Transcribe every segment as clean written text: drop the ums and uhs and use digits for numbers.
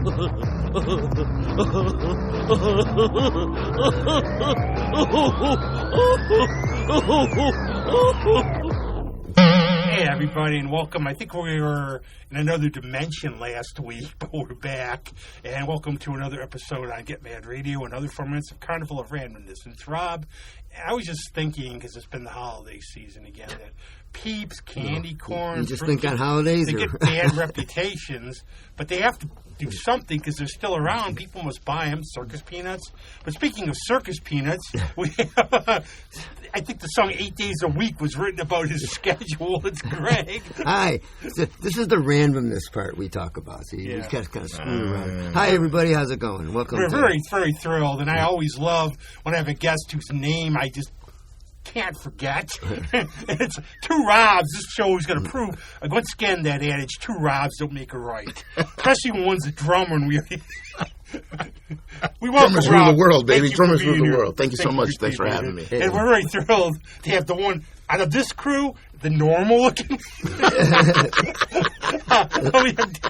Hey everybody, and welcome. I think we were in another dimension last week, but we're back. And welcome to another episode on Get Mad Radio, another 4 minutes of Carnival of Randomness. And it's Rob. I was just thinking, because it's been the holiday season again, that Peeps, candy corn... You just think on holidays? They get bad reputations, but they have to do something because they're still around. People must buy them, circus peanuts. But speaking of circus peanuts, we have... I think the song 8 Days a Week was written about his schedule. It's Greg. Hi. This is the randomness part we talk about. So you just kind of screw around. Hi, everybody. How's it going? Welcome. We're very, very thrilled. And I always love when I have a guest whose name I just can't forget. It's two Robs. This show is going to prove, once again, that adage, two Robs don't make a right. Especially when one's a drummer and we Drummers rule the world, baby. Drummers rule the world. Thank you so much. Thanks for having me. And we're very thrilled to have the one out of this crew, the normal-looking.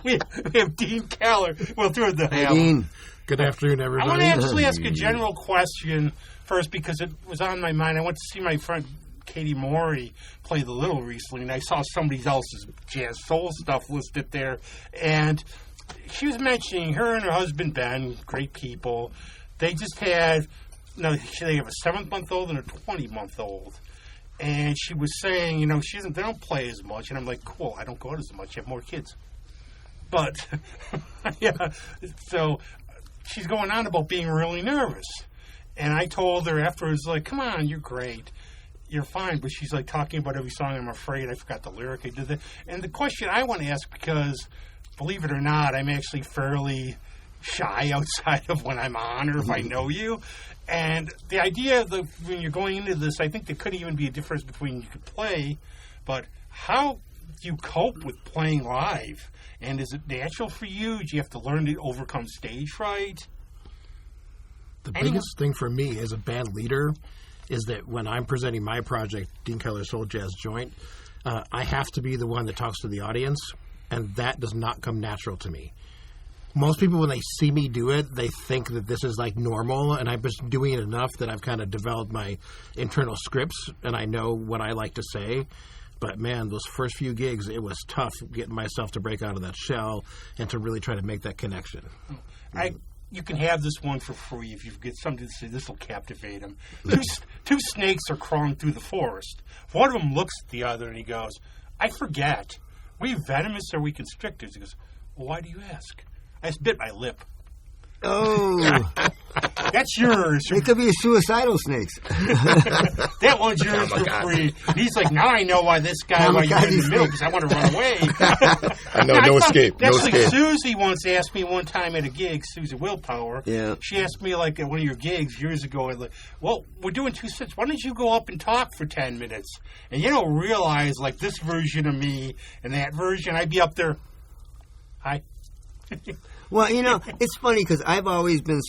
we have Dean Keller. Well, through the Dean. Good afternoon, everybody. I want to actually ask a general question first because it was on my mind. I went to see my friend Katie Morey play the Little recently, and I saw somebody else's jazz soul stuff listed there, and she was mentioning her and her husband Ben, great people. They just had, they have a 7-month-old and a 20-month-old. And she was saying, they don't play as much. And I'm like, cool, I don't go out as much. I have more kids. But, yeah, so she's going on about being really nervous. And I told her afterwards, like, come on, you're great. You're fine. But she's, like, talking about every song. I'm afraid I forgot the lyric. I did that. And the question I want to ask, because... believe it or not, I'm actually fairly shy outside of when I'm on or if I know you. And the idea of when you're going into this, I think there could even be a difference between you could play, but how do you cope with playing live? And is it natural for you? Do you have to learn to overcome stage fright? The biggest thing for me as a band leader is that when I'm presenting my project, Dean Keller's Soul Jazz Joint, I have to be the one that talks to the audience. And that does not come natural to me. Most people, when they see me do it, they think that this is like normal, and I've been doing it enough that I've kind of developed my internal scripts, and I know what I like to say. But, man, those first few gigs, it was tough getting myself to break out of that shell and to really try to make that connection. You can have this one for free if you get somebody to say this will captivate them. Two snakes are crawling through the forest. One of them looks at the other, and he goes, I forget. Are we venomous or are we constrictors? He goes, well, why do you ask? I just bit my lip. Oh. That's yours. They could be suicidal snakes. That one's yours for free. And he's like, now I know why this guy, why you're in the middle, because I want to run away. I know, no escape. No escape. Susie once asked me one time at a gig, Susie Willpower. Yeah. She asked me, like, at one of your gigs years ago, like, well, we're doing 2 sets. Why don't you go up and talk for 10 minutes? And you don't realize, like, this version of me and that version, I'd be up there. Hi. Well, it's funny because I've always been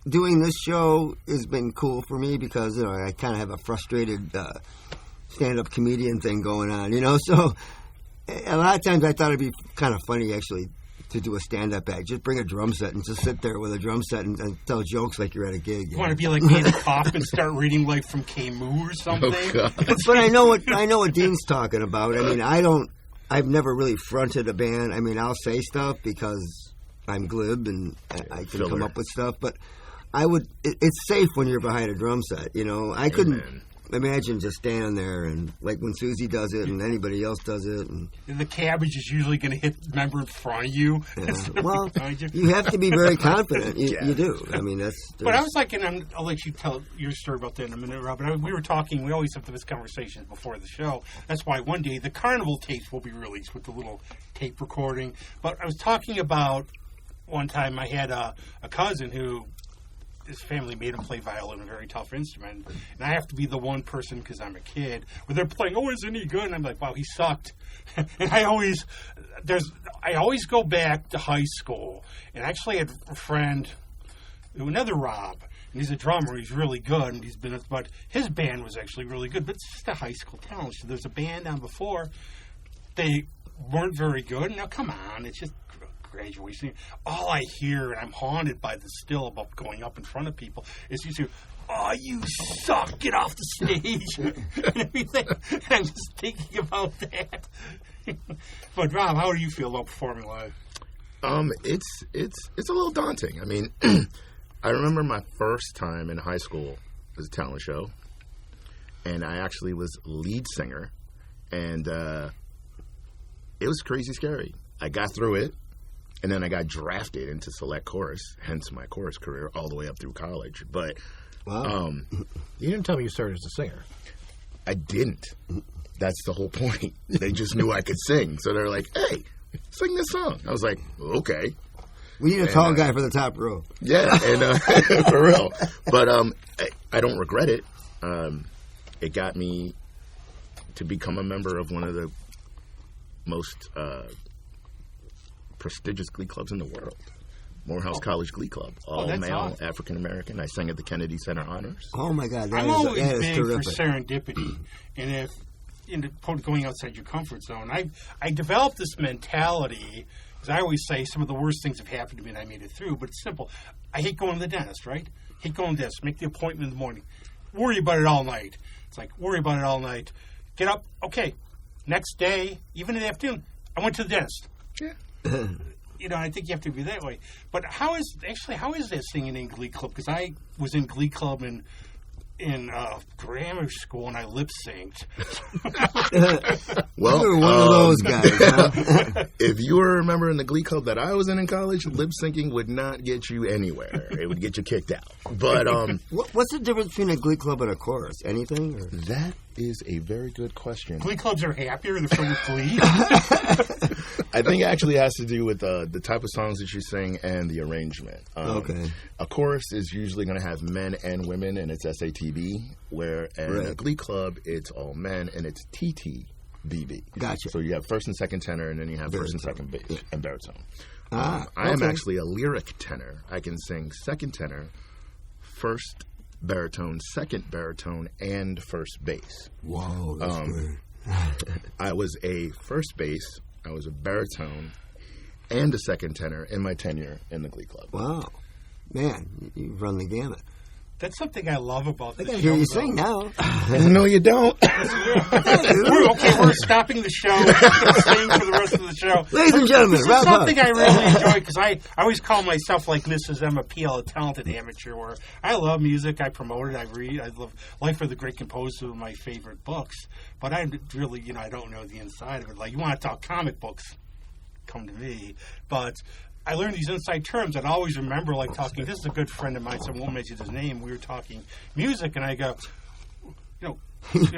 doing this show has been cool for me because, I kind of have a frustrated stand-up comedian thing going on, So a lot of times I thought it'd be kind of funny, actually, to do a stand-up act. Just bring a drum set and just sit there with a drum set and tell jokes like you're at a gig. You want to be like Andy Kaufman and start reading, like, from K-Moo or something? Oh, God. But I know what Dean's talking about. I mean, I've never really fronted a band. I mean, I'll say stuff because I'm glib and I can come up with stuff. But it's safe when you're behind a drum set, I couldn't imagine just standing there and, like, when Susie does it and anybody else does it. And the cabbage is usually going to hit the member in front of you. Yeah. Well, you have to be very confident. You do. I mean, But I was like, and I'll let you tell your story about that in a minute, Rob. But we were talking, we always have this conversation before the show. That's why one day the Carnival tapes will be released with the little tape recording. But I was talking about one time I had a cousin who... his family made him play violin, a very tough instrument. And I have to be the one person, because I'm a kid, where they're playing, oh, isn't he good? And I'm like, wow, he sucked. And I always go back to high school. And actually I had a friend, another Rob, and he's a drummer. He's really good, and but his band was actually really good. But it's just a high school talent. So there's a band on before. They weren't very good. Now, come on, it's just graduation. All I hear, and I'm haunted by this still about going up in front of people, is you say, "Oh, you suck! Get off the stage!" and everything. And I'm just thinking about that. But Rob, how do you feel about performing live? It's a little daunting. I mean, I remember my first time in high school was a talent show, and I actually was lead singer, and it was crazy scary. I got through it, and then I got drafted into select chorus, hence my chorus career all the way up through college. But Wow. You didn't tell me you started as a singer. I didn't. That's the whole point. They just knew I could sing, so they're like, "Hey, sing this song." I was like, "Okay." We need a tall guy for the top row. Yeah, and for real. But I don't regret it. It got me to become a member of one of the most prestigious glee clubs in the world, Morehouse College Glee Club. All that's male, awesome. African American. I sang at the Kennedy Center Honors. Oh my God, I'm always that is big terrific. for serendipity, and if going outside your comfort zone, I developed this mentality. Because I always say some of the worst things have happened to me, and I made it through. But it's simple. I hate going to the dentist, right? Hate going to the dentist. Make the appointment in the morning. Worry about it all night. It's like worry about it all night. Get up. Okay. Next day, even in the afternoon, I went to the dentist. Yeah. I think you have to be that way. But how is that singing in Glee Club? Because I was in Glee Club in grammar school, and I lip synced. Well, You're one of those guys, huh? if you were a member in the Glee Club that I was in college, lip syncing would not get you anywhere. It would get you kicked out. But What's the difference between a glee club and a chorus? Anything? Or? that is a very good question. Glee clubs are happier. They're filled with glee. I think it actually has to do with the type of songs that you sing and the arrangement. Okay. A chorus is usually going to have men and women, and it's SATB, where in a Right. Glee Club, it's all men, and it's TTBB. Gotcha. So you have first and second tenor, and then you have first and second bass and baritone. I am okay. actually a lyric tenor. I can sing second tenor, first baritone, second baritone, and first bass. Whoa, that's weird. I was a first bass, I was a baritone, and a second tenor in my tenure in the Glee Club. Wow. Man, you've run the gamut. That's something I love about I this gotta show. hear you though. sing now. No, you don't. We're stopping the show. We're staying for the rest of the show. Ladies and gentlemen, This is Rob Huff. something I really enjoy because I always call myself like Mrs. Emma Peel, a talented amateur. Where I love music, I promote it, I read, I love Life of the Great Composer, one of my favorite books. But I really, I don't know the inside of it. Like you want to talk comic books, come to me. But I learned these inside terms, and I always remember like talking. This is a good friend of mine, so I won't mention his name. We were talking music, and I go,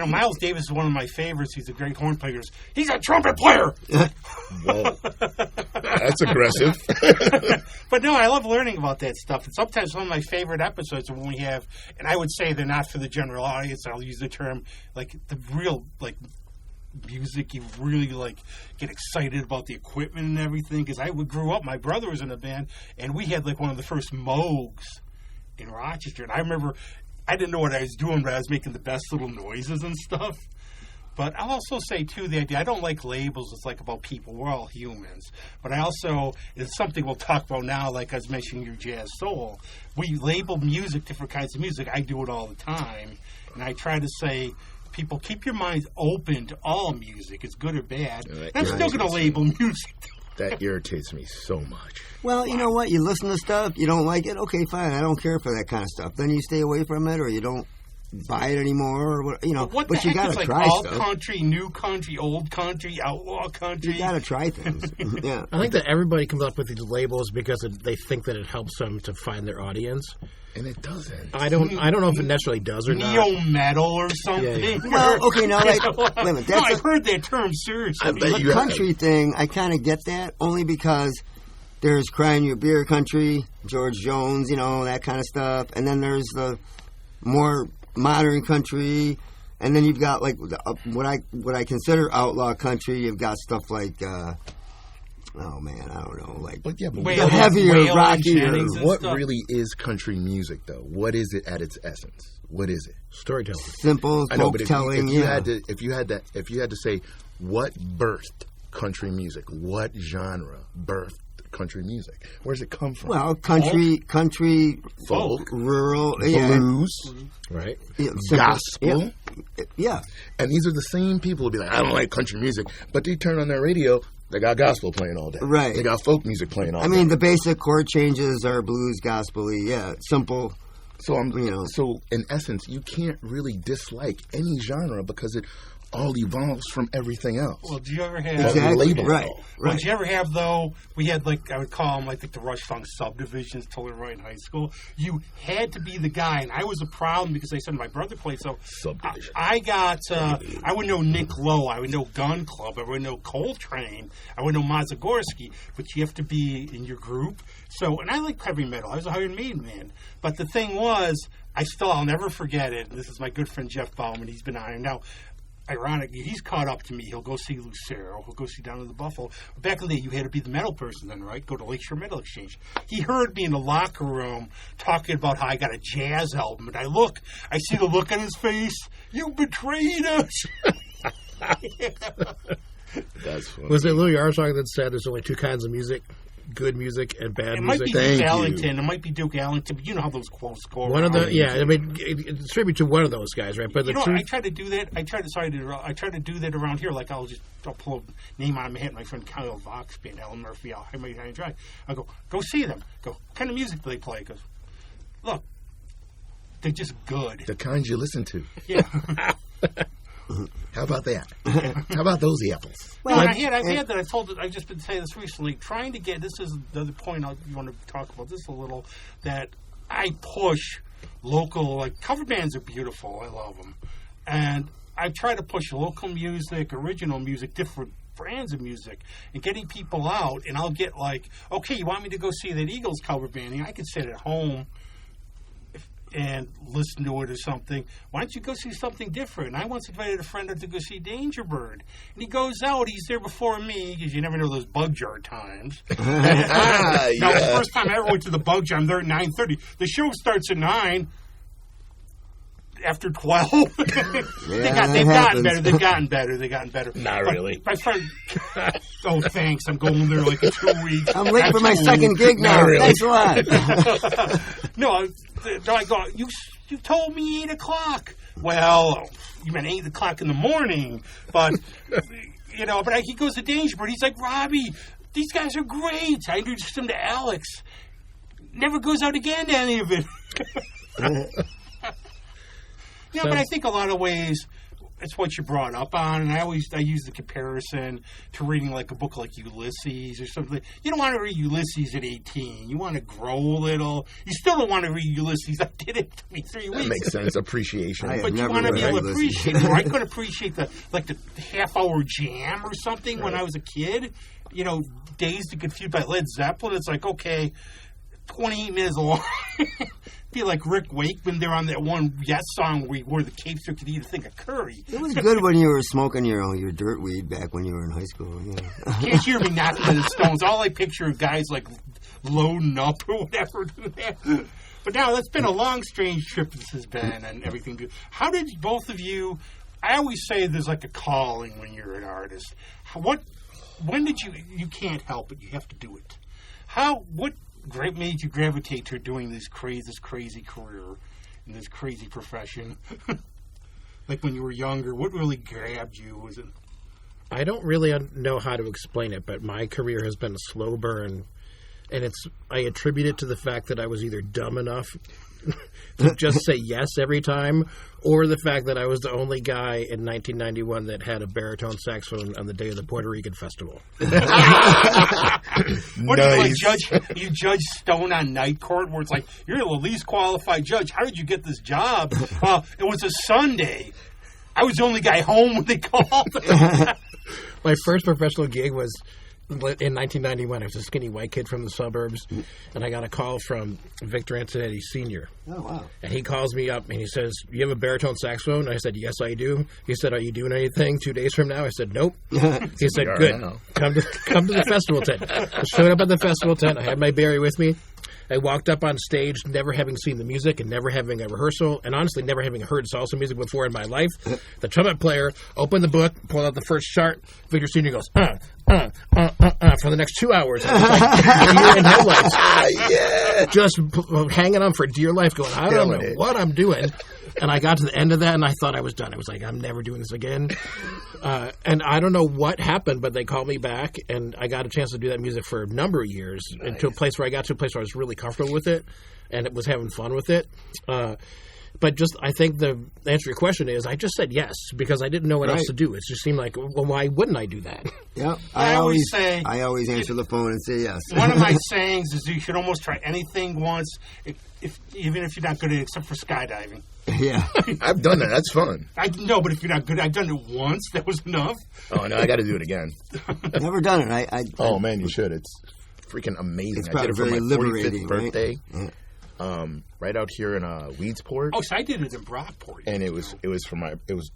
Miles Davis is one of my favorites. He's a great horn player. He goes, he's a trumpet player. Whoa. That's aggressive. But no, I love learning about that stuff. And sometimes one of my favorite episodes are when we have, and I would say they're not for the general audience. I'll use the term like the real music. You really get excited about the equipment and everything. Because I grew up, my brother was in a band, and we had one of the first Moogs in Rochester. And I remember I didn't know what I was doing, but I was making the best little noises and stuff. But I'll also say, too, the idea, I don't like labels. It's about people. We're all humans. But I also, it's something we'll talk about now, like I was mentioning your jazz soul. We label music, different kinds of music. I do it all the time. And I try to say, people, keep your minds open to all music. It's good or bad. I'm still going to label music. That irritates me so much. Well, you know what? You listen to stuff, you don't like it, okay, fine. I don't care for that kind of stuff. Then you stay away from it, or you don't buy it anymore, or what, What but the you heck gotta is try alt stuff. country, new country, old country, outlaw country? You gotta try things. Yeah. I think that everybody comes up with these labels because they think that it helps them to find their audience. And it doesn't. I don't know if it necessarily does or not. Neo metal or something. Yeah. Well, okay, now, wait a minute. No, That's I've heard that term seriously. I bet the you country thing, I kind of get that, only because there's Crying Your Beer country, George Jones, that kind of stuff. And then there's the more modern country. And then you've got, what I consider outlaw country. You've got stuff like, oh, man, I don't know. But yeah, but the heavier, Waylon rockier. Jennings and what stuff. really is country music, though? What is it at its essence? What is it? Storytelling. Simple, I know, folk but if telling, you yeah. had to say what birthed country music, what genre birthed country music? Where does it come from? Well, country, folk, rural, blues, Right. gospel. Yeah. And these are the same people who be like, I don't like country music, but they turn on their radio, they got gospel playing all day. Right. They got folk music playing all day. I mean, the basic chord changes are blues, gospel-y, simple. So You so in essence, you can't really dislike any genre because it all evolves from everything else. Well, do you ever have... Exactly. label it Right. all. Well, did you ever have, though, we had, like, I would call them, like the Rush song subdivisions, totally right in high school. You had to be the guy, and I was a problem because I said my brother played, so Subdivision. I got, I would know Nick Lowe, I would know Gun Club, I would know Coltrane, I would know Mazagorsky, but you have to be in your group. So, and I like heavy metal. I was a Iron Maiden man. But the thing was, I'll never forget it. This is my good friend Jeff Bauman. He's been on it now. Ironically, he's caught up to me. He'll go see Lucero. He'll go see Down to the Buffalo. Back in the day, you had to be the metal person then, right? Go to Lakeshore Metal Exchange. He heard me in the locker room talking about how I got a jazz album. And I see the look on his face. You betrayed us. That's funny. Was it Louis Armstrong that said there's only two kinds of music? Good music and bad It might music? be Thank Duke you. Ellington. It might be Duke Ellington. But you know how those quotes go One of around. the, yeah, I mean, it's tribute to one of those guys, right? But the truth, I try to do that. I try to do that around here. Like I'll pull a name out of my head. My friend Kyle Vox band, Alan Murphy, I might try. I go see them. Go, what kind of music do they play? He goes, look, they're just good. The kind you listen to. Yeah. How about that? How about those apples? Well, I've had that. I've just been saying this recently. Trying to get, this is the other point I want to talk about this a little, that I push local, like cover bands are beautiful. I love them. And I try to push local music, original music, different brands of music, and getting people out. And I'll get like, okay, you want me to go see that Eagles cover band? And I can sit at home and listen to it or something. Why don't you go see something different? And I once invited a friend to go see Danger Bird. And he goes out, he's there before me, because you never know those bug jar times. Now, the first time I ever went to the bug jar, I'm there at 9:30. The show starts at 9. After 12. They've gotten better. Not really. My friend, oh, thanks. I'm going there like in 2 weeks. I'm late for my second gig now. really. Thanks a lot. No, I go, you told me 8 o'clock. Well, you meant 8 o'clock in the morning. But, he goes to Danger Bird. He's like, Robbie, these guys are great. I introduced him to Alex. Never goes out again to any of it. But I think a lot of ways it's what you brought up on, and I use the comparison to reading like a book like Ulysses or something. You don't want to read Ulysses at 18. You want to grow a little. You still don't want to read Ulysses. I did it. Took me 3 weeks. That makes sense. Appreciation. But you want to be able to appreciate it. I could appreciate the half-hour jam or something when I was a kid. Dazed and Confused by Led Zeppelin. It's like, okay, 28 minutes long. Be like Rick Wakeman there on that one Yes song where he wore the cape so he could eat a thing of curry. It was good when you were smoking your dirt weed back when you were in high school. Yeah. Can't hear me knocking on the stones. All I picture are guys like loading up or whatever. But now that's been a long, strange trip this has been and everything. How did both of you? I always say there's like a calling when you're an artist. When did you can't help it? You have to do it. What made you gravitate to doing this crazy career in this crazy profession? Like when you were younger, what really grabbed you? Was it? I don't really know how to explain it, but my career has been a slow burn, and I attribute it to the fact that I was either dumb enough to just say yes every time, or the fact that I was the only guy in 1991 that had a baritone saxophone on the day of the Puerto Rican festival. What nice. You judge Stone on Night Court, where it's like, you're the least qualified judge. How did you get this job? It was a Sunday. I was the only guy home when they called. My first professional gig was in 1991. I was a skinny white kid from the suburbs, and I got a call from Victor Antonetti Sr. Oh, wow. And he calls me up, and he says, you have a baritone saxophone? And I said, yes, I do. He said, are you doing anything 2 days from now? I said, nope. He said, good. Come to the festival tent. I showed up at the festival tent. I had my Barry with me. I walked up on stage never having seen the music and never having a rehearsal, and honestly never having heard salsa music before in my life. The trumpet player opened the book, pulled out the first chart. Victor Sr. goes, for the next 2 hours. And it was like deer in headlights. Yeah. Just hanging on for dear life, going, I don't know what I'm doing. And I got to the end of that, and I thought I was done. I was like, I'm never doing this again. And I don't know what happened, but they called me back, and I got a chance to do that music for a number of years, and to a place where I was really comfortable with it, and it was having fun with it. But just, I think the answer to your question is, I just said yes, because I didn't know what else to do. It just seemed like, well, why wouldn't I do that? Yeah, I always say, I always answer the phone and say yes. One of my sayings is you should almost try anything once, even if you're not good at it, except for skydiving. Yeah. I've done that. That's fun. I know, but if you're not good, I've done it once. That was enough. Oh, no, I got to do it again. Never done it. Oh, man, you should. It's freaking amazing. It's I did it for probably my very 45th liberating, birthday. Right? Right out here in Weedsport. Oh, so I did it in Brockport. And it was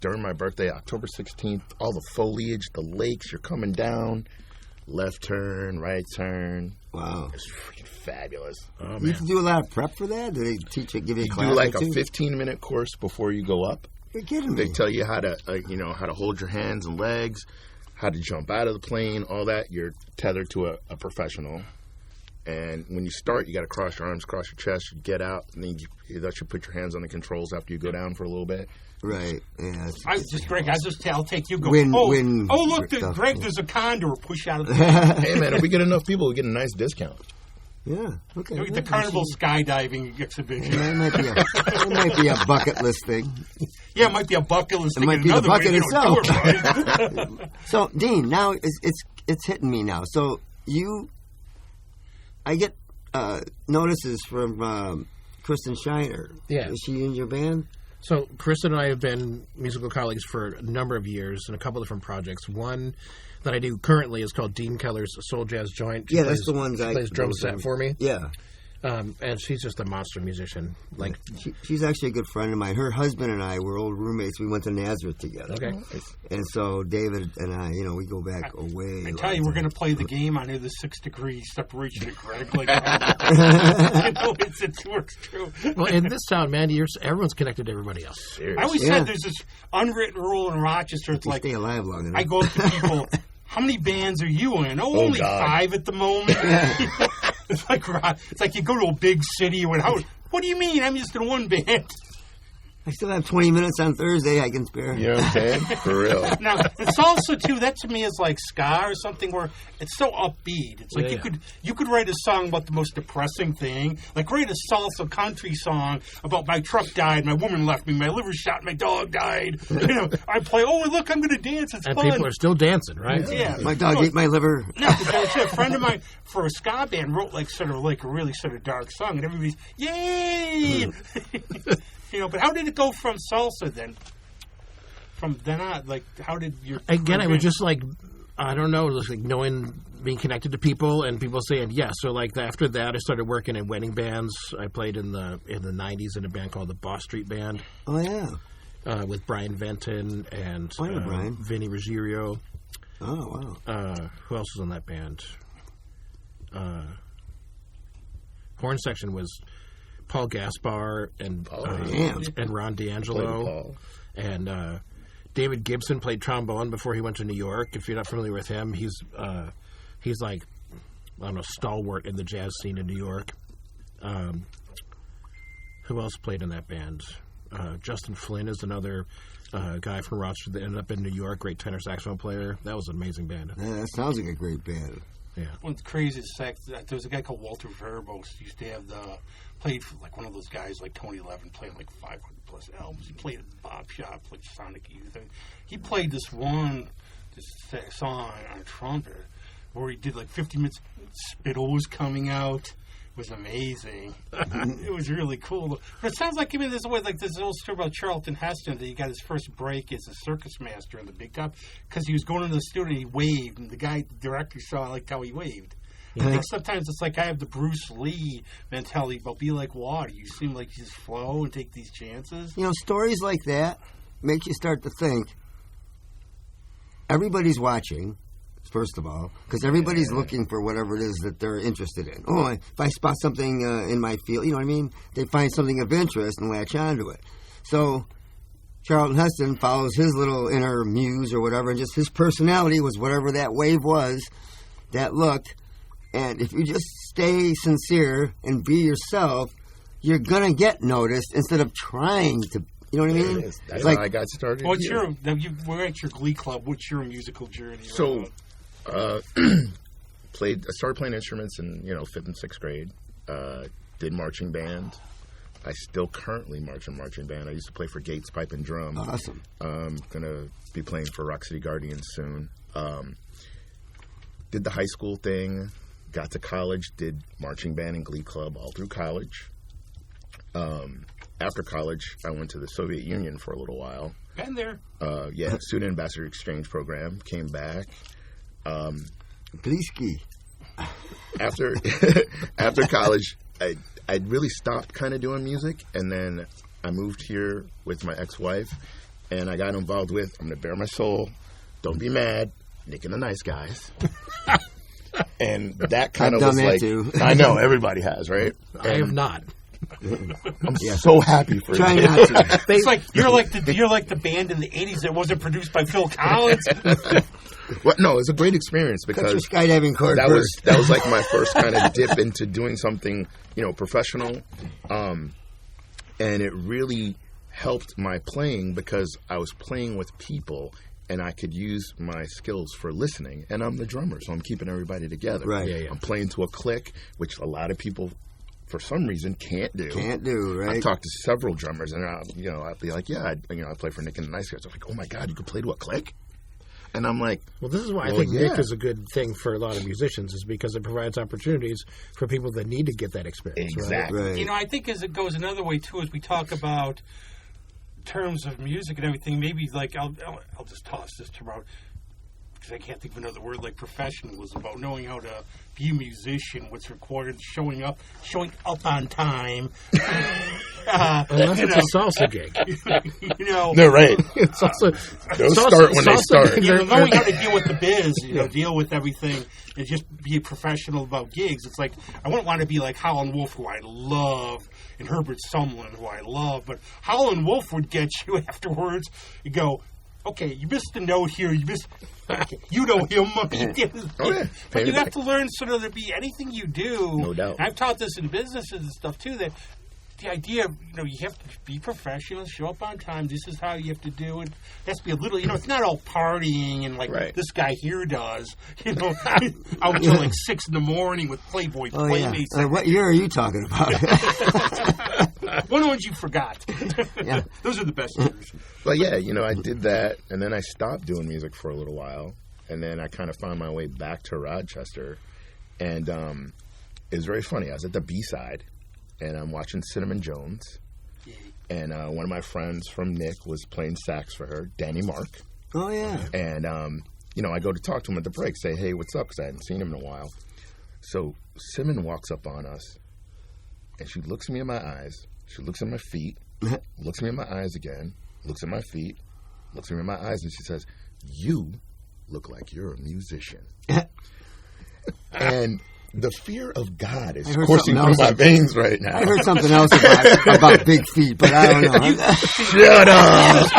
during my birthday, October 16th. All the foliage, the lakes, you're coming down, left turn, right turn. Wow, it's freaking fabulous. Oh, man. You have to do a lot of prep for that. Do they give you a class? Do like or a two? 15-minute course before you go up. You're kidding me. They tell you how to how to hold your hands and legs, how to jump out of the plane, all that. You're tethered to a professional. And when you start, you got to cross your arms, cross your chest, you get out, and then you let you put your hands on the controls after you go down for a little bit. Right. Yeah. Greg, I'll take you. Go. When Look, stuff, Greg, yeah. There's a condor. Push out of the Hey, man, if we get enough people, we get a nice discount. Yeah. Okay. the Carnival skydiving exhibition. Yeah, it might be a bucket list thing. Yeah, it might be a bucket list. It might be the bucket itself. Right. So, Dean, now it's hitting me now. So I get notices from Kristen Shiner. Yeah. Is she in your band? So Kristen and I have been musical colleagues for a number of years in a couple different projects. One that I do currently is called Dean Keller's Soul Jazz Joint. She That's the ones she plays drum set for me. Yeah. And she's just a monster musician. Like she's actually a good friend of mine. Her husband and I were old roommates. We went to Nazareth together. Okay. And so David and I, we go back a way. I tell you, we're going to play the game on here, the 6 degree separation of Greg. Like, it works true. Well, in this town, man, everyone's connected to everybody else. Seriously. I always said there's this unwritten rule in Rochester. It's like, stay alive long enough. I go up to people, how many bands are you in? Only God. 5 at the moment. It's like you go to a big city. What do you mean? I'm just in one band. I still have 20 minutes on Thursday I can spare. You know what I'm saying? For real. Now, the salsa, too, that to me is like ska or something where it's so upbeat. It's like you could write a song about the most depressing thing. Like write a salsa country song about my truck died, my woman left me, my liver shot, my dog died. I play, look, I'm going to dance. It's and fun. people are still dancing, right? Yeah. My dog ate my liver. No, a friend of mine for a ska band wrote a really sort of dark song, and everybody's, yay! But how did it go from salsa then? From then on, how did your... Again, it was just I don't know, just being connected to people and people saying yes. So after that, I started working in wedding bands. I played in the 90s in a band called the Boss Street Band. Oh, yeah. With Brian Venton and Brian. Vinny Ruggiero. Oh, wow. Who else was on that band? Horn section was Paul Gaspar and Ron D'Angelo. And David Gibson played trombone before he went to New York. If you're not familiar with him, he's like, I don't know, stalwart in the jazz scene in New York. Who else played in that band? Justin Flynn is another guy from Rochester that ended up in New York, great tenor saxophone player. That was an amazing band. Yeah, that sounds like a great band. Yeah. One of the craziest there was a guy called Walter Verbos who used to have played for one of those guys like Tony Levin, playing 500 plus albums. He played at the Bob Shop, like Sonic Youth. He played this song on a trumpet where he did 50 minutes. Spittle was coming out. It was amazing. It was really cool. But it sounds like even there's this old story about Charlton Heston that he got his first break as a circus master in the Big Top because he was going into the studio and he waved, and the director saw how he waved. I think sometimes it's I have the Bruce Lee mentality about be like water. You seem like you just flow and take these chances. Stories like that make you start to think everybody's watching. First of all, because everybody's looking for whatever it is that they're interested in. If I spot something in my field, you know what I mean? They find something of interest and latch onto it. So Charlton Heston follows his little inner muse or whatever, and just his personality was whatever that wave was, that looked. And if you just stay sincere and be yourself, you're going to get noticed instead of trying to, you know what I mean? That's how I got started. What's we're at your Glee Club. What's your musical journey? So, I started playing instruments in, 5th and 6th grade. Did marching band. I still currently march in marching band. I used to play for Gates Pipe and Drum. Awesome. I'm going to be playing for Rock City Guardians soon. Did the high school thing. Got to college. Did marching band and Glee Club all through college. After college, I went to the Soviet Union for a little while. Been there. Student Ambassador Exchange Program. Came back. Bliski. After college, I really stopped kind of doing music, and then I moved here with my ex-wife, and I got involved with, I'm going to bare my soul, don't be mad, Nick and the Nice Guys. And that kind of was like, too. I know, everybody has, right? I have not. I'm so happy for Try you. not to. It's like you're like the band in the '80s that wasn't produced by Phil Collins. Well, no, it was a great experience Cut your because skydiving cord that first. was like my first kind of dip into doing something, professional. And it really helped my playing because I was playing with people and I could use my skills for listening. And I'm the drummer, so I'm keeping everybody together. Right. Yeah. I'm playing to a click, which a lot of people, for some reason, can't do. Right? I've talked to several drummers, and I'll be like, I play for Nick and the Nice Guys. They're like, oh my God, you can play to a click? And I'm like, well, this is why I think Nick is a good thing for a lot of musicians, is because it provides opportunities for people that need to get that experience. Exactly. Right. I think as it goes another way too, as we talk about terms of music and everything, maybe like I'll just toss this term out because I can't think of another word, like professionalism, about knowing how to be a musician, what's required, showing up on time. Unless it's a salsa gig. no, right. It's also They'll start when they start. Knowing how to deal with the biz, deal with everything, and just be professional about gigs. It's like, I wouldn't want to be like Howlin' Wolf, who I love, and Herbert Sumlin, who I love, but Howlin' Wolf would get you afterwards. You go, okay, you missed a note here. You missed. Okay, you know him. But you have to learn sort of to be anything you do. No doubt. And I've taught this in businesses and stuff too. That the idea of you have to be professional, show up on time. This is how you have to do it. It has to be a little. It's not all partying and like this guy here does. Out till like 6 a.m. with Playboy Playmates. What year are you talking about? One of the ones you forgot. Yeah. Those are the best years. But yeah, I did that, and then I stopped doing music for a little while, and then I kind of found my way back to Rochester, and it was very funny. I was at the B-side, and I'm watching Cinnamon Jones, and one of my friends from Nick was playing sax for her, Danny Mark. Oh, yeah. And, I go to talk to him at the break, say, hey, what's up, because I hadn't seen him in a while. So Cinnamon walks up on us, and she looks me in my eyes. She looks at my feet, looks me in my eyes again, looks at my feet, looks me in my eyes, and she says, you look like you're a musician. And the fear of God is coursing through my veins right now. I heard something else about big feet, but I don't know. Shut up!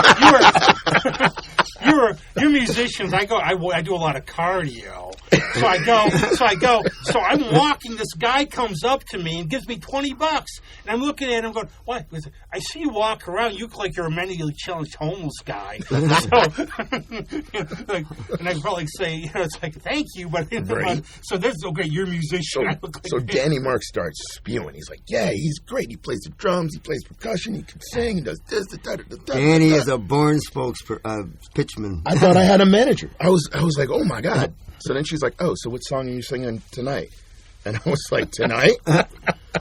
You're musicians. I do a lot of cardio. So I'm walking. This guy comes up to me and gives me $20, and I'm looking at him going, "What?" I see you walk around. You look like you're a mentally challenged homeless guy. And I probably say, it's like, "Thank you," but so that's okay. You're a musician. So Danny Mark starts spewing. He's like, "Yeah, he's great. He plays the drums. He plays percussion. He can sing. He does this." Danny is a born pitchman. I thought I had a manager. I was like, "Oh my God." So then she's like, "Oh, so what song are you singing tonight?" And I was like, "Tonight?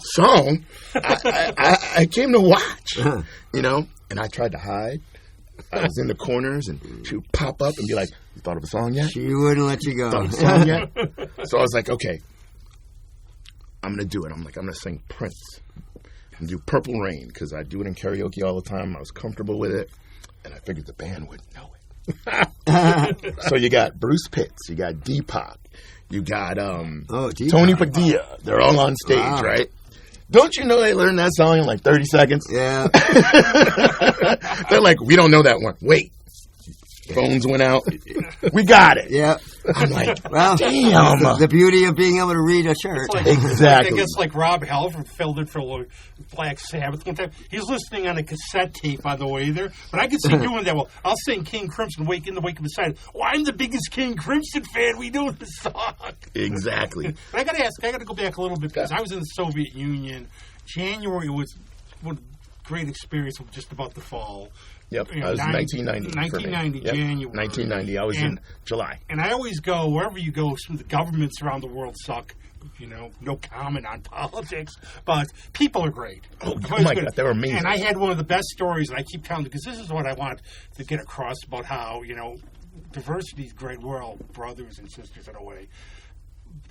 Song? I came to watch, And I tried to hide. I was in the corners, and she would pop up and be like, "You thought of a song yet?" She wouldn't let you go. Thought of a song yet? So I was like, "Okay, I'm gonna do it." I'm gonna sing Prince and do Purple Rain because I do it in karaoke all the time. I was comfortable with it, and I figured the band wouldn't know it. So you got Bruce Pitts, you got Deepak, you got Tony Padilla. They're all on stage, right? Don't you know they learned that song in like 30 seconds? Yeah. They're like, we don't know that one. Wait. Phones went out. We got it. Yeah. I'm like, Well, damn. the beauty of being able to read a chart. It's like, Exactly. I guess like Rob Halford filled it for Black Sabbath one time. He's listening on a cassette tape on the way there, but I could see doing that. Well, I'll sing King Crimson in the wake of the side. Well, I'm the biggest King Crimson fan. We know the song. Exactly. But I got to ask. I got to go back a little bit because I was in the Soviet Union. January was one great experience of just about the fall. Yep, I was 1990. 1990, Yep. January. 1990. I was in July. And I always go, wherever you go, some of the governments around the world suck. No comment on politics, but people are great. Oh my God, they were amazing. And I had one of the best stories, and I keep telling because this is what I want to get across about how, diversity is great. We're all brothers and sisters in a way.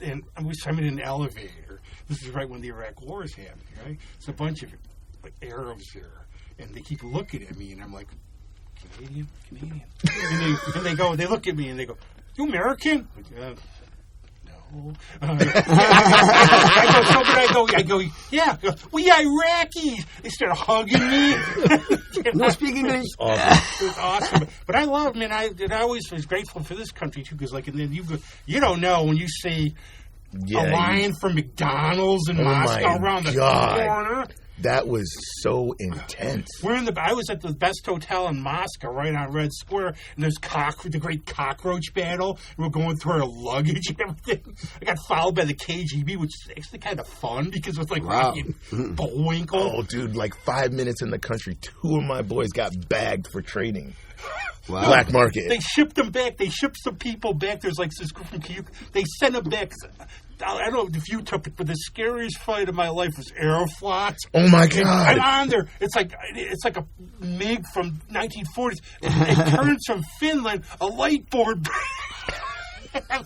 And I'm in an elevator. This is right when the Iraq War is happening, right? It's a bunch of Arabs there. And they keep looking at me, and I'm like, Canadian. and they look at me, and they go, you American? Like, no. I go, yeah. We Iraqis. They start hugging me. No speaking English. Awesome. It was awesome. But I love, man, I always was grateful for this country, too, because, and then you don't know when you see a line from McDonald's in Moscow around the corner. That was so intense. I was at the best hotel in Moscow, right on Red Square, and there's the great cockroach battle. And we're going through our luggage and everything. I got followed by the KGB, which is actually kind of fun because it was Ryan Bullwinkle. Oh, dude, 5 minutes in the country, 2 of my boys got bagged for trading. Wow. Black market. They shipped them back. They shipped some people back. There's this group from Kyiv. They sent them back. I don't know if you took it, but the scariest fight of my life was Aeroflot. Oh my And God! I'm on there. It's like a MiG from 1940s. It turns from Finland a light board. I'm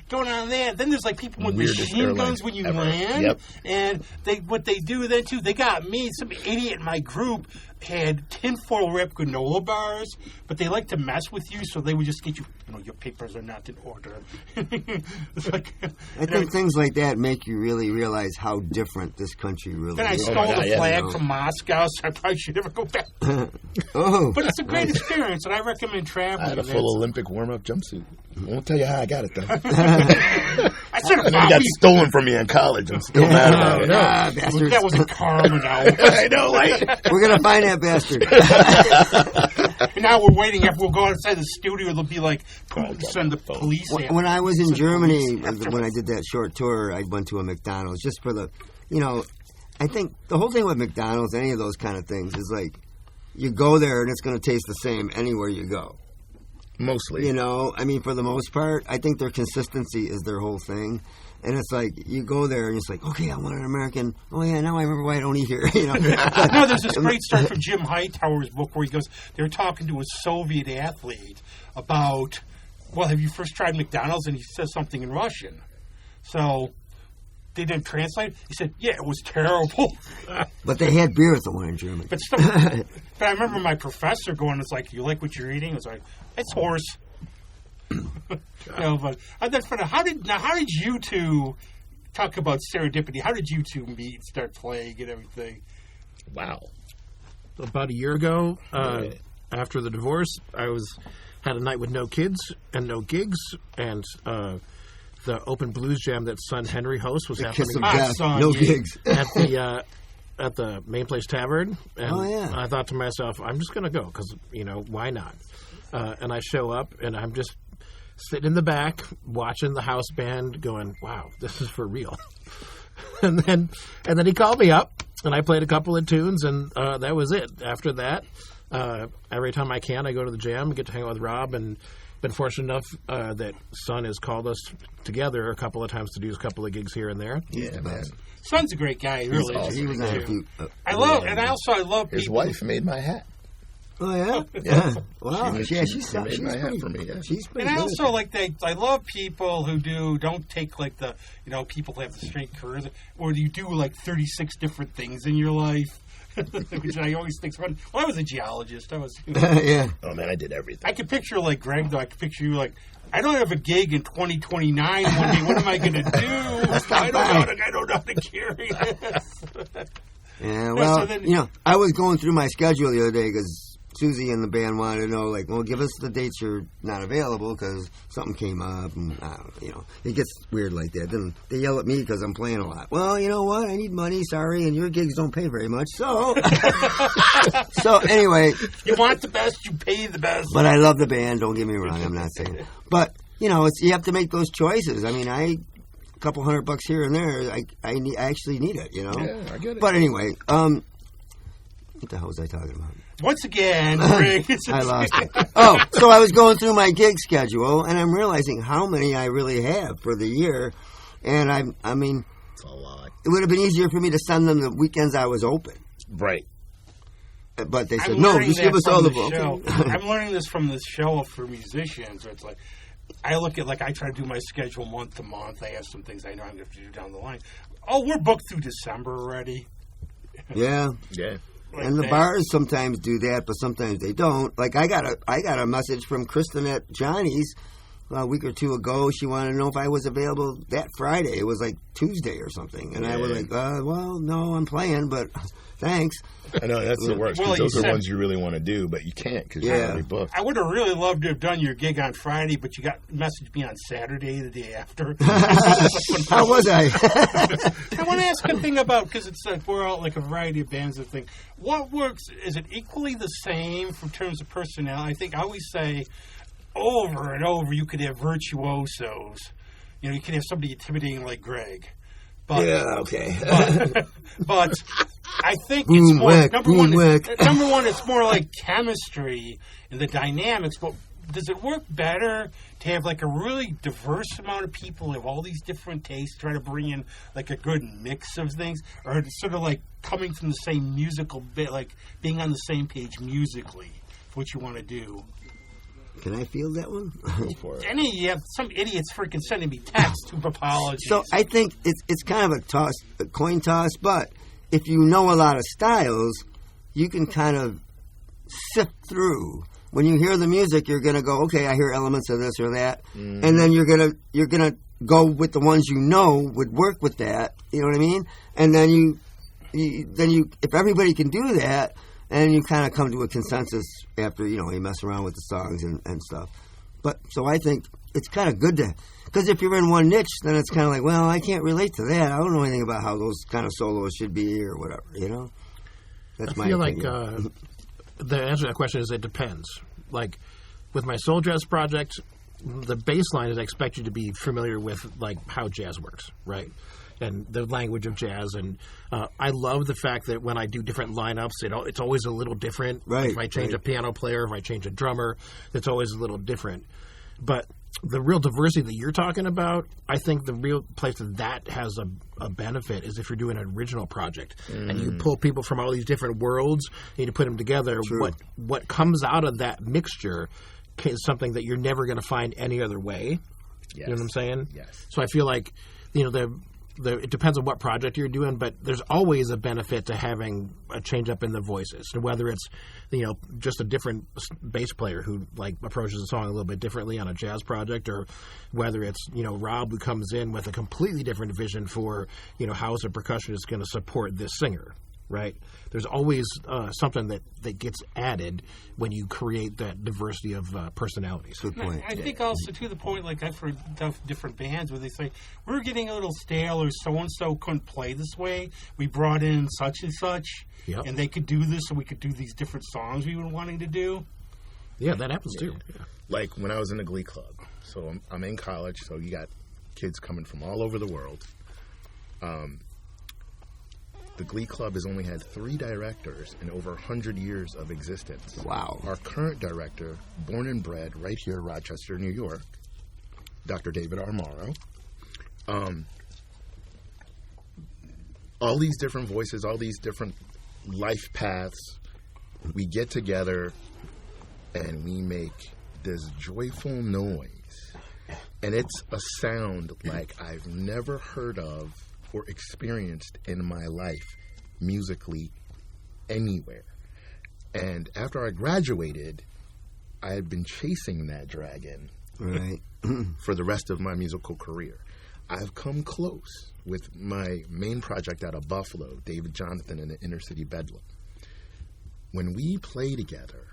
going on that. Then there's people with machine guns when you land. Yep. And what they do then too, they got me. Some idiot in my group had tinfoil wrapped granola bars, but they like to mess with you, so they would just get you. Your papers are not in order. It's I think things like that make you really realize how different this country really then I is. stole the flag from Moscow, so I probably should never go back. Oh. But it's a great experience, and I recommend traveling. I had a full Olympic warm-up jumpsuit. I won't tell you how I got it, though. I should have It got stolen from me in college. I'm still mad about it. Bastards. That wasn't karma now. I know, right? We're going to find that bastard. And now we're waiting. We'll go outside the studio. They'll be send the police. When I was in Germany, when I did that short tour, I went to a McDonald's just for I think the whole thing with McDonald's, any of those kind of things, is you go there and it's going to taste the same anywhere you go. Mostly. For the most part, I think their consistency is their whole thing. And it's you go there and it's okay, I want an American. Oh, yeah, now I remember why I don't eat here. No, there's this great story from Jim Hightower's book where he goes, they were talking to a Soviet athlete about, have you first tried McDonald's? And he says something in Russian. So they didn't translate. He said, yeah, it was terrible. But they had beer at the one in Germany. But I remember my professor going, it's you like what you're eating? It's it's horse. But how did you two talk about serendipity? How did you two meet and start playing and everything? Wow. About a year ago, after the divorce, I had a night with no kids and no gigs, and the open blues jam that son Henry hosts was happening Kiss of death, no gigs at the Main Place Tavern. And I thought to myself, I'm just going to go because why not? And I show up and I'm just sitting in the back watching the house band, going, "Wow, this is for real." and then he called me up and I played a couple of tunes and that was it. After that, every time I can, I go to the jam and get to hang out with Rob, and been fortunate enough that Son has called us together a couple of times to do a couple of gigs here and there. Yeah, man. Son's a great guy. He really is. He was on a few. I love people. His wife made my hat. Oh, yeah? Yeah. Wow. She's made my hat for me, yeah. She's pretty And I good. also I love people who don't take people who have the straight careers, or you do 36 different things in your life. Which I always think's fun. Well, I was a geologist. I was, Yeah. Oh, man, I did everything. I could picture Greg, though. I could picture you I don't have a gig in 2029 one day. What am I going to do? I don't know how to carry this. Yeah, well, so then, I was going through my schedule the other day because Susie and the band wanted to know, like, well, give us the dates you're not available because something came up, and, it gets weird like that. Then they yell at me because I'm playing a lot. Well, you know what? I need money, sorry, and your gigs don't pay very much, so... So, anyway... You want the best, you pay the best. But I love the band, don't get me wrong, I'm not saying. But, you have to make those choices. I mean, a couple $100 here and there, I actually need it, Yeah, I get it. But anyway, what the hell was I talking about? Once again, Rick. I lost it. Oh, so I was going through my gig schedule, and I'm realizing how many I really have for the year. And I mean, It's a lot. it would have been easier for me to send them the weekends I was open. Right. But they said, I'm no, learning just that give us from all the the book. show. I'm learning this from this show for musicians, where it's like, I look at, I try to do my schedule month to month. I have some things I know I'm going to have to do down the line. Oh, we're booked through December already. Yeah. Yeah. And the bars sometimes do that, but sometimes they don't. Like I got a message from Kristen at Johnny's a week or two ago. She wanted to know if I was available that Friday. It was like Tuesday or something, and I was like, "Well, no, I'm playing, but thanks." I know that's the worst because those are ones you really want to do, but you can't because you're already booked. I would have really loved to have done your gig on Friday, but you messaged me on Saturday, the day after. How was I? I want to ask a thing about, because it's like we're all like a variety of bands and thing. What works? Is it equally the same from terms of personnel? I think I always say over and over you could have virtuosos. You could have somebody intimidating like Greg. But, yeah, okay. but I think it's more number one. Whack. Number one, it's more like chemistry and the dynamics. But does it work better to have like a really diverse amount of people have all these different tastes, try to bring in like a good mix of things, or it's sort of like coming from the same musical bit, like being on the same page musically, what you want to do? Can I feel that one? Go for it. You have some idiots freaking sending me texts to apologies. So I think it's kind of a coin toss, but if you know a lot of styles, you can kind of sift through. When you hear the music, you're going to go, okay, I hear elements of this or that, and then you're gonna go with the ones you know would work with that. You know what I mean? And then you if everybody can do that. And you kind of come to a consensus after, you mess around with the songs and stuff. But, so I think it's kind of good to, because if you're in one niche, then it's kind of like, well, I can't relate to that. I don't know anything about how those kind of solos should be or whatever, That's my opinion. I feel like the answer to that question is it depends. Like, with my soul jazz project, the baseline is I expect you to be familiar with, like, how jazz works, right? And the language of jazz, and I love the fact that when I do different lineups, it's always a little different. Right. If I change a piano player, if I change a drummer, it's always a little different. But the real diversity that you're talking about, I think the real place that has a benefit is if you're doing an original project and you pull people from all these different worlds and you put them together. True. What comes out of that mixture is something that you're never going to find any other way. Yes. You know what I'm saying? Yes. So I feel like it depends on what project you're doing, but there's always a benefit to having a change up in the voices. And whether it's, just a different bass player who like approaches the song a little bit differently on a jazz project, or whether it's, Rob who comes in with a completely different vision for, how as a percussionist going to support this singer. Right? There's always something that gets added when you create that diversity of personalities. Good point. I think also to the point, like I've heard different bands where they say, we're getting a little stale, or so-and-so couldn't play this way. We brought in such and such, and they could do this, so we could do these different songs we were wanting to do. Yeah, that happens too. Yeah. Like when I was in the Glee Club. So I'm in college, so you got kids coming from all over the world. The Glee Club has only had 3 directors in over 100 years of existence. Wow. Our current director, born and bred right here in Rochester, New York, Dr. David R. Morrow. All these different voices, all these different life paths, we get together and we make this joyful noise. And it's a sound like I've never heard of or experienced in my life musically anywhere. And after I graduated, I had been chasing that dragon Right. for the rest of my musical career. I've come close with my main project out of Buffalo, David Jonathan and the Inner City Bedlam. When we play together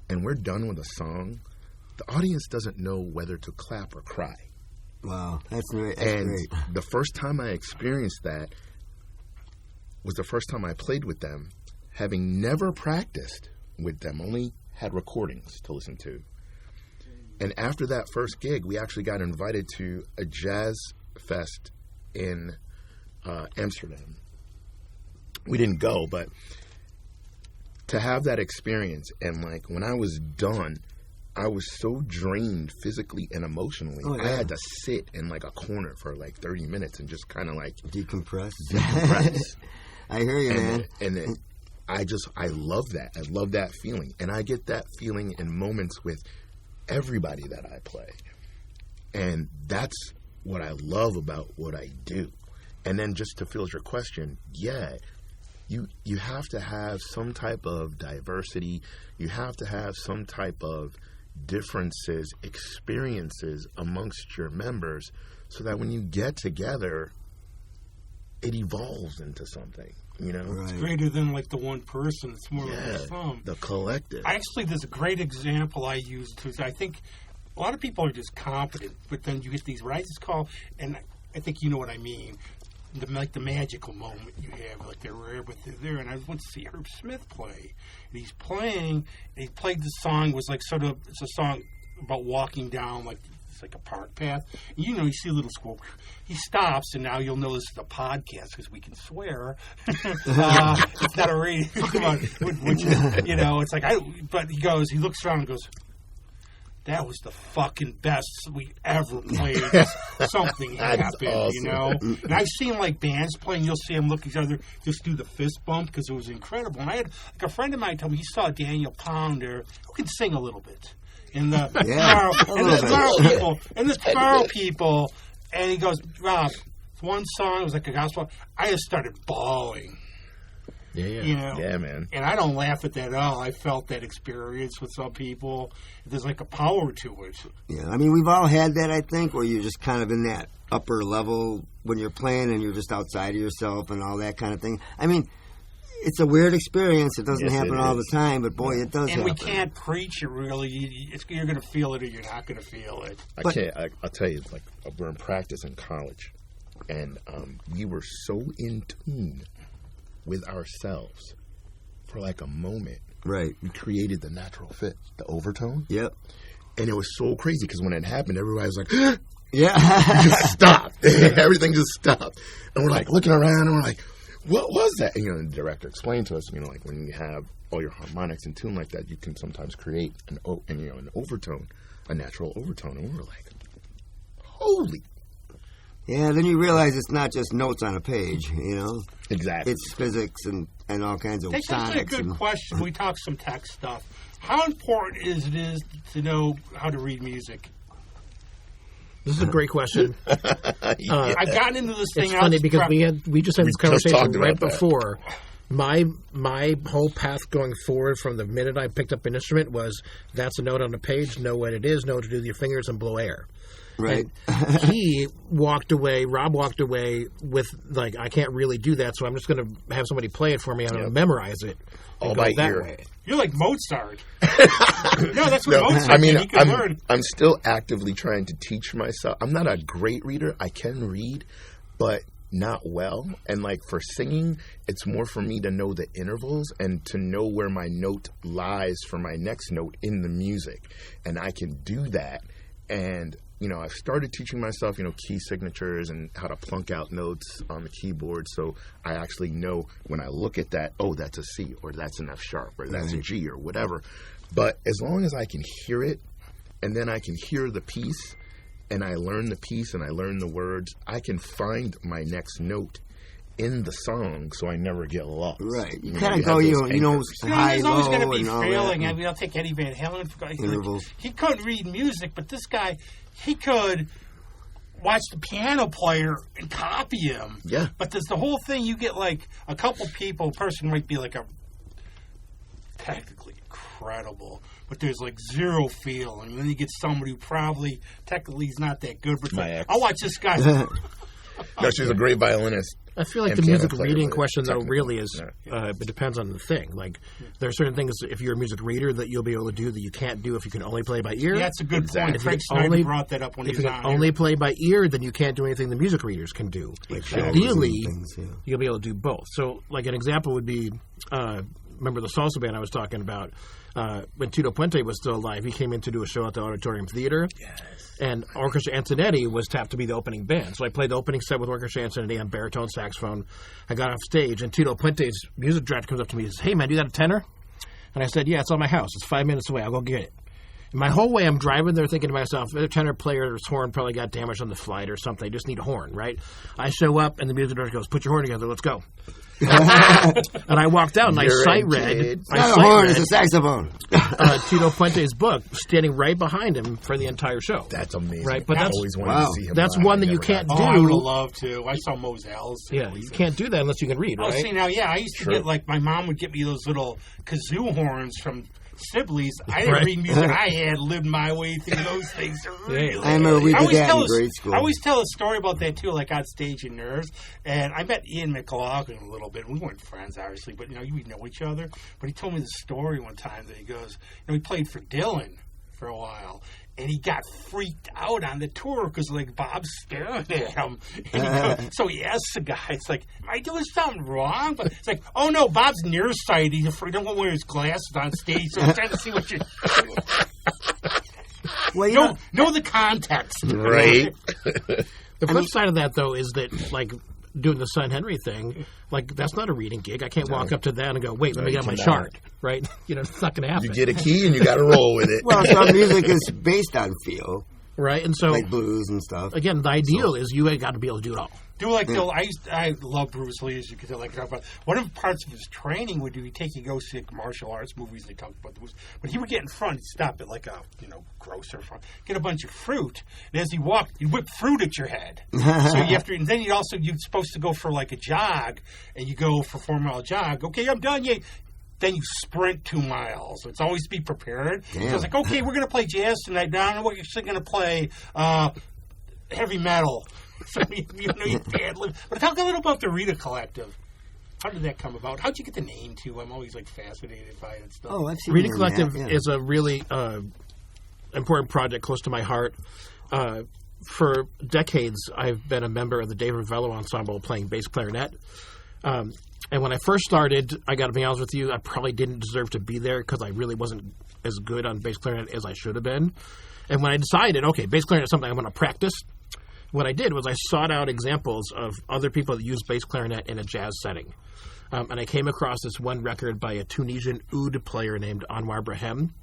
and we're done with a song, the audience doesn't know whether to clap or cry. Wow, that's great. The first time I experienced that was the first time I played with them, having never practiced with them, only had recordings to listen to. And after that first gig, we actually got invited to a jazz fest in Amsterdam. We didn't go, but to have that experience, and like when I was done, I was so drained physically and emotionally. Oh, yeah. I had to sit in like a corner for like 30 minutes and just kind of like Decompress. I hear you, man. And I love that. I love that feeling. And I get that feeling in moments with everybody that I play. And that's what I love about what I do. And then just to fill your question, yeah, you have to have some type of diversity. You have to have some type of differences, experiences amongst your members so that when you get together, it evolves into something, you know? Right. It's greater than like the one person. It's more like the sum. The collective. Actually, there's a great example I use too. I think a lot of people are just confident, but then you get these rises call, and I think you know what I mean. Like the magical moment you have, like they're rare, but they're there. And I went to see Herb Smith play, and he's playing, and he played the song, was like sort of, it's a song about walking down, like, it's like a park path. And you know, you see a little squirrel. He stops, and now you'll know this is a podcast because we can swear. It's not a radio. Come on, which, you know, it's like, but he goes, he looks around and goes, that was the fucking best we ever played. Something happened, awesome. You know? And I've seen, like, bands playing, you'll see them look at each other, just do the fist bump, because it was incredible. And I had, like, a friend of mine told me he saw Daniel Pounder, who can sing a little bit. And the Sparrow people, and he goes, Rob, one song, it was like a gospel, I just started bawling. Yeah. You know? Yeah, man. And I don't laugh at that at all. I felt that experience with some people. There's like a power to it. Yeah, I mean, we've all had that, I think, where you're just kind of in that upper level when you're playing and you're just outside of yourself and all that kind of thing. I mean, it's a weird experience. It doesn't happen all the time, but boy, it does happen. And we can't preach it, really. You're going to feel it or you're not going to feel it. I'll tell you, like, we're in practice in college, and we were so in tune with ourselves for like a moment. Right. We created the natural fit, the overtone. Yep. And it was so crazy because when it happened, everybody was like, yeah. it just stopped. Everything just stopped. And we're like looking around and we're like, what was that? And, you know, the director explained to us, you know, like when you have all your harmonics in tune like that, you can sometimes create an overtone, a natural overtone. And we were like, holy. Yeah, then you realize it's not just notes on a page, you know? Exactly. It's physics and all kinds of That's actually a sonics. good question. We talk some tech stuff. How important is it to know how to read music? This is a great question. I've gotten into this thing. It's funny because we just had this conversation right before. My whole path going forward from the minute I picked up an instrument was that's a note on a page, know what it is, know what to do with your fingers, and blow air. Right. Rob walked away with, like, I can't really do that, so I'm just going to have somebody play it for me. I'm going to memorize it. All by ear. Way. You're like Mozart. No, that's what Mozart did. He could learn. I'm still actively trying to teach myself. I'm not a great reader. I can read, but not well. And like for singing, it's more for me to know the intervals and to know where my note lies for my next note in the music. And I can do that. And you know, I've started teaching myself, you know, key signatures and how to plunk out notes on the keyboard. So I actually know when I look at that, oh, that's a C or that's an F sharp or that's a G or whatever. But as long as I can hear it and then I can hear the piece and I learn the piece and I learn the words, I can find my next note in the song so I never get lost. Right. You kind of go, you know, high, there's always low, going to be and all failing. that. I mean, I'll take Eddie Van Halen. Intervals. He couldn't read music, but this guy, he could watch the piano player and copy him. Yeah. But there's the whole thing. You get like a couple people. A person might be like a technically incredible, but there's like zero feel. And then you get somebody who probably technically is not that good, but My ex. I'll watch this guy. No, she's a great violinist. I feel like and the piano music player, reading but question, though, technically really is, not. it depends on the thing. Like, there are certain things, if you're a music reader, that you'll be able to do that you can't do if you can only play by ear. Yeah, that's a good point. If Frank you can Snyder only- brought that up when he If was you on can only play by ear, then you can't do anything the music readers can do. Ideally, Things, yeah. you'll be able to do both. So, like, an example would be, remember the salsa band I was talking about? When Tito Puente was still alive, he came in to do a show at the Auditorium Theater. Yes. And Orchestra Antonetti was tapped to be the opening band. So I played the opening set with Orchestra Antonetti on baritone saxophone. I got off stage, and Tito Puente's music director comes up to me and says, "Hey, man, you got a tenor?" And I said, "Yeah, it's on my house. It's 5 minutes away. I'll go get it." And my whole way, I'm driving there thinking to myself, the tenor player's horn probably got damaged on the flight or something. I just need a horn, right? I show up, and the music director goes, "Put your horn together. Let's go." And I walked out, and I You're sight a read. kid. I Not a sight horn, read it's a saxophone. Tito Puente's book, standing right behind him for the entire show. That's amazing. Right, but I that's- always wanted wow. to see him. That's live. one I that you never can't got Oh, to. I do. would have loved to. I saw Moselles. Yeah, you can't do that unless you can read, Oh, right? see, now, yeah, I used to get, like, my mom would get me those little kazoo horns from Sibley's. I didn't Right. read music. I had lived my way through those things. Really. I remember we I did always that tell in a- grade school. I always tell a story about that, too, like on stage in Nerves. And I met Ian McLaughlin a little bit. We weren't friends, obviously, but, we know each other. But he told me the story one time that he goes, he played for Dylan for a while. And he got freaked out on the tour because, like, Bob's staring at him. And so he asks the guy, it's like, "Am I doing something wrong?" But it's like, "Oh, no, Bob's nearsighted. He's afraid. He don't wear his glasses on stage, so I'm trying to see what you're doing." Well, you Know the context. Right. The flip side of that, though, is that, like, doing the Son Henry thing, like, that's not a reading gig. I can't walk up to that and go, "Wait, let me you get my cannot. chart," right? It's not going to happen. You get a key and you got to roll with it. well, some music is based on feel, right? And so, like blues and stuff. again, the ideal is you got to be able to do it all. Do like I love Bruce Lee, as you can tell. Like, but one of the parts of his training would be you go see like, martial arts movies. They talk about those, but he would get in front. He'd stop at like a grocer, get a bunch of fruit, and as he walked, he'd whip fruit at your head. So you have to, and then you're supposed to go for like a jog, and you go for 4-mile jog. Okay, I'm done. Then you sprint 2 miles. So it's always be prepared. So it's like, okay, we're going to play jazz tonight. Now I know we're actually going to play heavy metal. So you bad lib. But talk a little about the Rita Collective. How did that come about? How'd you get the name too? I'm always like fascinated by it and stuff. Oh, I've seen Reading it in that, Collective yeah. is a really important project close to my heart. For decades, I've been a member of the David Ravello Ensemble playing bass clarinet. And when I first started, I got to be honest with you, I probably didn't deserve to be there because I really wasn't as good on bass clarinet as I should have been. And when I decided, okay, bass clarinet is something I'm going to practice, what I did was I sought out examples of other people that use bass clarinet in a jazz setting. And I came across this one record by a Tunisian oud player named Anwar Brahem.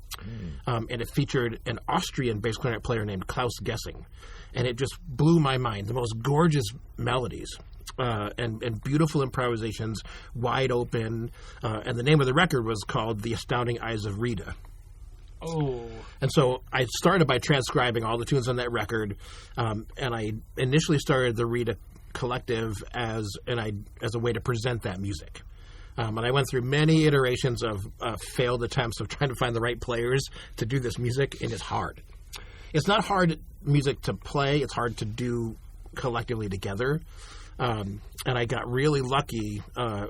And it featured an Austrian bass clarinet player named Klaus Gessing. And it just blew my mind. The most gorgeous melodies and beautiful improvisations, wide open. And the name of the record was called The Astounding Eyes of Rita. Oh. And so I started by transcribing all the tunes on that record, and I initially started the Rita Collective as a way to present that music. And I went through many iterations of failed attempts of trying to find the right players to do this music, and it's hard. It's not hard music to play, it's hard to do collectively together. And I got really lucky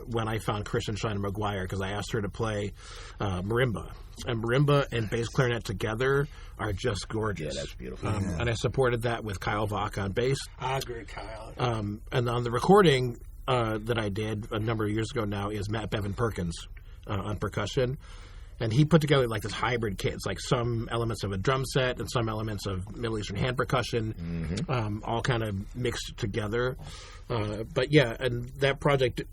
when I found Kristen Shiner McGuire because I asked her to play marimba. And marimba and bass clarinet together are just gorgeous. Yeah, that's beautiful. And I supported that with Kyle Vach on bass. I agree, Kyle. And on the recording that I did a number of years ago now is Matt Bevan Perkins on percussion. And he put together like this hybrid kit. It's like some elements of a drum set and some elements of Middle Eastern hand percussion, all kind of mixed together. But yeah, and that project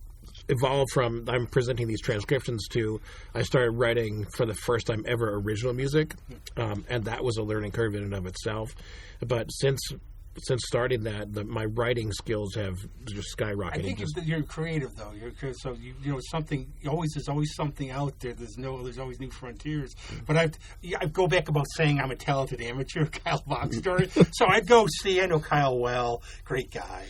evolved from I'm presenting these transcriptions to I started writing for the first time ever original music, and that was a learning curve in and of itself. But since starting that, my writing skills have just skyrocketed. I think you're creative, though. So something. There's always something out there. There's always new frontiers. But I go back about saying I'm a talented amateur, Kyle Vach story. So I'd go see. I know Kyle well, great guy.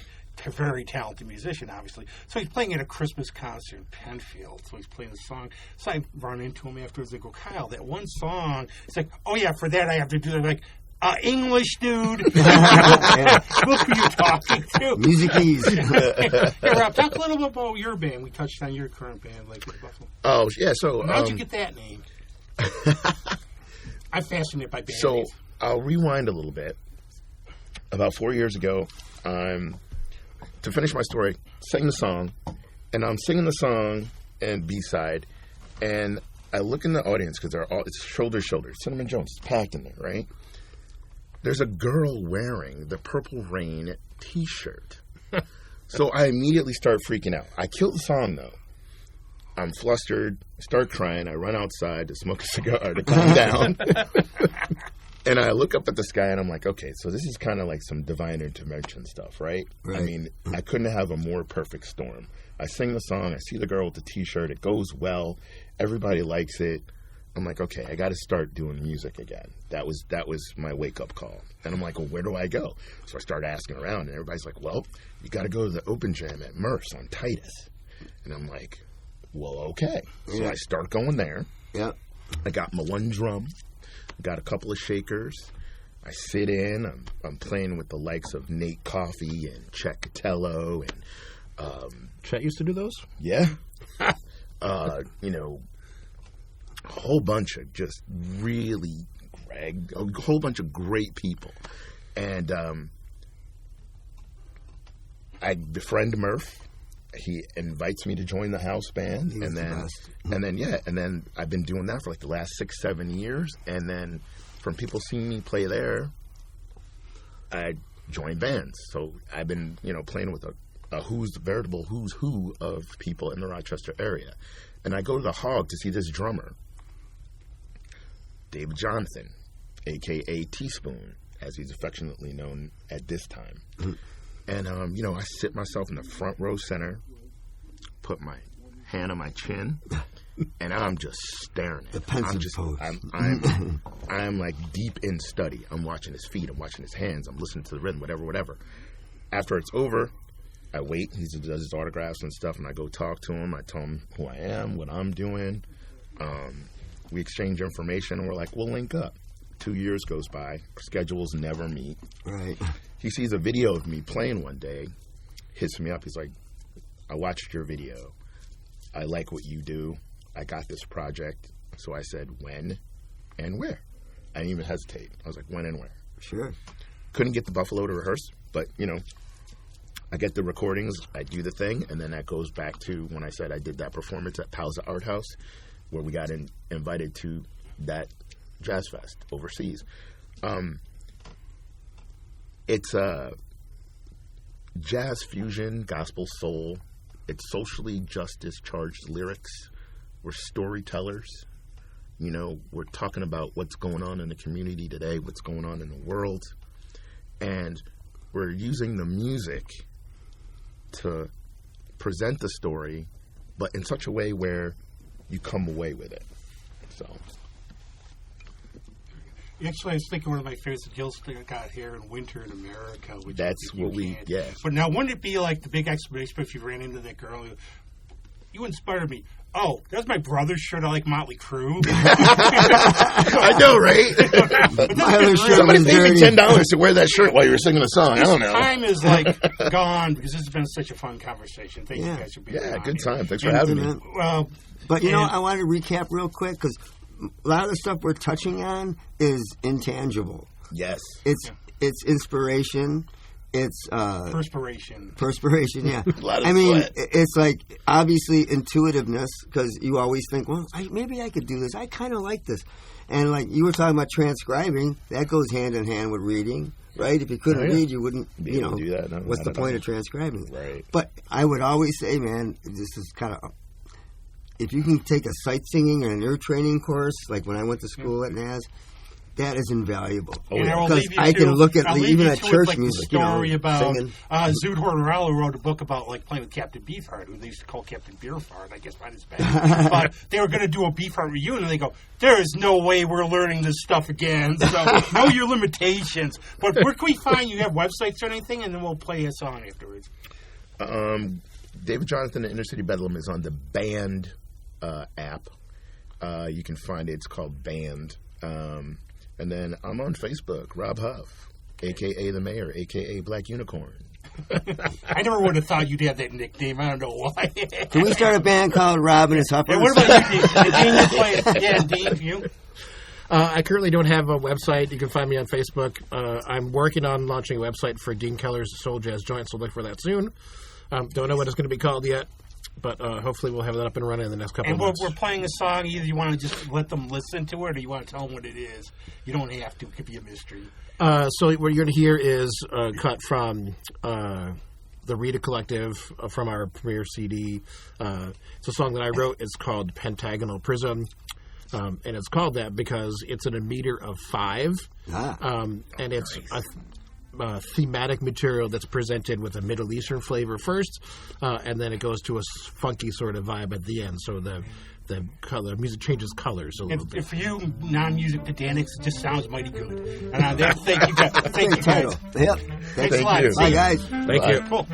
a very talented musician, obviously. So he's playing at a Christmas concert in Penfield. So he's playing the song. So I run into him afterwards. I go, Kyle, that one song. He's like, oh, yeah, for that I have to do that. I'm like, English, dude. Look who you're talking to. Music keys. Hey, Rob, talk a little bit about your band. We touched on your current band, like Buffalo. Oh, yeah, so... How'd you get that name? I'm fascinated by band So, names. I'll rewind a little bit. About 4 years ago, to finish my story, sang the song, and I'm singing the song and B-side, and I look in the audience because it's shoulder to shoulder. Cinnamon Jones is packed in there, right? There's a girl wearing the Purple Rain T-shirt. So I immediately start freaking out. I killed the song, though. I'm flustered, start crying. I run outside to smoke a cigar to calm down. And I look up at the sky, and I'm like, okay, so this is kind of like some divine intervention stuff, right? I mean, I couldn't have a more perfect storm. I sing the song. I see the girl with the T-shirt. It goes well. Everybody likes it. I'm like, okay, I got to start doing music again. That was my wake-up call. And I'm like, well, where do I go? So I start asking around, and everybody's like, well, you got to go to the open jam at Merce on Titus. And I'm like, well, okay. So I start going there. Yep. I got my one drum. Got a couple of shakers. I sit in. I'm playing with the likes of Nate Coffey and Chet Catello and Chet used to do those? yeah, a whole bunch of just really a whole bunch of great people, and I befriend Murph. He invites me to join the house band, and then I've been doing that for like the last 6-7 years. And then from people seeing me play there, I joined bands. So I've been, playing with a veritable who's who of people in the Rochester area. And I go to the Hog to see this drummer, David Jonathan, a.k.a. Teaspoon, as he's affectionately known at this time. Mm-hmm. And, I sit myself in the front row center, put my hand on my chin, and I'm just staring at him. I'm like deep in study. I'm watching his feet. I'm watching his hands. I'm listening to the rhythm, whatever. After it's over, I wait. He does his autographs and stuff, and I go talk to him. I tell him who I am, what I'm doing. We exchange information, and we're like, we'll link up. 2 years goes by. Our schedules never meet. Right. He sees a video of me playing one day, hits me up. He's like, I watched your video. I like what you do. I got this project. So I said, when and where? I didn't even hesitate. I was like, when and where? Sure. Couldn't get the Buffalo to rehearse, but, I get the recordings, I do the thing, and then that goes back to when I said I did that performance at Pausa Art House, where we got invited to that jazz fest overseas. It's jazz fusion, gospel soul. It's socially justice charged lyrics. We're storytellers. We're talking about what's going on in the community today, what's going on in the world. And we're using the music to present the story, but in such a way where you come away with it. So... Actually, I was thinking one of my favorites that Gil got here in Winter in America. Which that's what we, yeah. But now, wouldn't it be like the big explanation if you ran into that girl? You inspired me. Oh, that's my brother's shirt. I like Motley Crue. I know, right? Somebody paid me $10 to wear that shirt while you were singing the song. I don't know. Time is like gone because this has been such a fun conversation. Thank you guys for being on. Yeah, good time. Thanks for having me. Well, but I want to recap real quick because a lot of the stuff we're touching on is intangible. Yes. It's inspiration. It's perspiration. Perspiration, yeah. A lot of sweat. It's like obviously intuitiveness because you always think, well, maybe I could do this. I kind of like this. And like you were talking about transcribing, that goes hand in hand with reading, right? If you couldn't read, you wouldn't, be able to do that. No, what's the point of transcribing? Right. But I would always say, man, this is kind of... If you can take a sight singing or an ear training course, like when I went to school at NAS, that is invaluable. And I will Because leave you I to- can look at I'll leave even you at to church like music, the story about singing. Zoot Hortorello wrote a book about like playing with Captain Beefheart, who they used to call Captain Beefheart. I guess mine is bad. But they were going to do a Beefheart reunion, and they go, "There is no way we're learning this stuff again. So know your limitations." But where can we find you? Have websites or anything, and then we'll play a song afterwards. David Jonathan and Inner City Bedlam is on the Band app. You can find it. It's called Band. And then I'm on Facebook, Rob Huff, a.k.a. the Mayor, a.k.a. Black Unicorn. I never would have thought you'd have that nickname. I don't know why. Can we start a band called Rob and his Huffers? And what about you, Dean? Dean, you play? Yeah, Dean, you? I currently don't have a website. You can find me on Facebook. I'm working on launching a website for Dean Keller's Soul Jazz Joint, so look for that soon. Don't know what it's going to be called yet, but hopefully we'll have that up and running in the next couple of months. And we're playing a song. Either you want to just let them listen to it, or you want to tell them what it is. You don't have to. It could be a mystery. So what you're going to hear is a cut from the Rita Collective from our premiere CD. It's a song that I wrote. It's called Pentagonal Prism. And it's called that because it's in a meter of 5. And it's a thematic material that's presented with a Middle Eastern flavor first, and then it goes to a funky sort of vibe at the end. So the music changes colors a little bit. For you non-music pedantics, it just sounds mighty good. And on that, thank you guys. Thank you guys. Yep. Thanks a lot. you. Bye, guys. Thank you. Cool.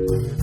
Bye.